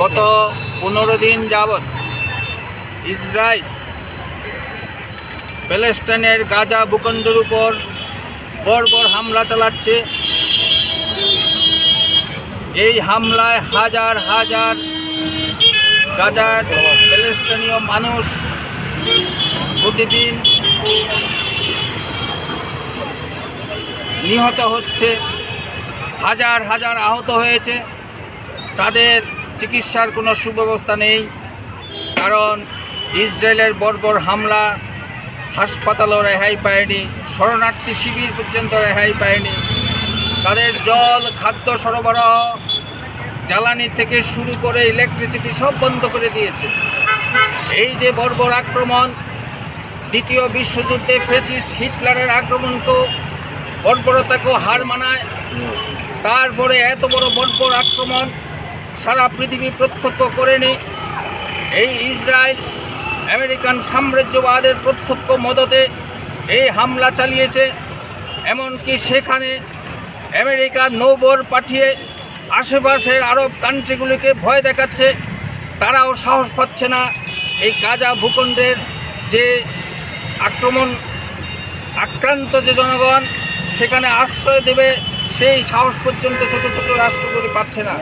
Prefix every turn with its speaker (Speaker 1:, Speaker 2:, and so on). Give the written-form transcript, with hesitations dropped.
Speaker 1: গত 15 দিন যাবৎ ইসরায়েল প্যালেস্টাইনের গাজা ভূখণ্ডের উপর বর্বর হামলা চালাচ্ছে। এই হামলায় হাজার হাজার গাজার প্যালেস্টাইনীয় মানুষ প্রতিদিন নিহত হচ্ছে, হাজার হাজার আহত হয়েছে। তাদের চিকিৎসার কোনো সুব্যবস্থা নেই, কারণ ইসরায়েলের বর্বর হামলা হাসপাতালও রেহাই পায়নি, শরণার্থী শিবির পর্যন্ত রেহাই পায়নি। তাদের জল, খাদ্য সরবরাহ, জ্বালানি থেকে শুরু করে ইলেকট্রিসিটি সব বন্ধ করে দিয়েছে। এই যে বর্বর আক্রমণ, দ্বিতীয় বিশ্বযুদ্ধে ফ্যাসিস্ট হিটলারের আক্রমণকেও, বর্বরতাকেও হার মানায়। তারপরে এত বড় বর্বর আক্রমণ সারা পৃথিবী প্রত্যক্ষ করেনি। এই ইসরায়েল আমেরিকান সাম্রাজ্যবাদের প্রত্যক্ষ মদতে এই হামলা চালিয়েছে। এমনকি সেখানে আমেরিকা নৌবহর পাঠিয়ে আশেপাশের আরব কান্ট্রিগুলিকে ভয় দেখাচ্ছে। তারাও সাহস পাচ্ছে না এই গাজা ভূখণ্ডের যে আক্রান্ত যে জনগণ সেখানে আশ্রয় দেবে, সেই সাহস পর্যন্ত ছোট ছোট রাষ্ট্রগুলি পাচ্ছে না।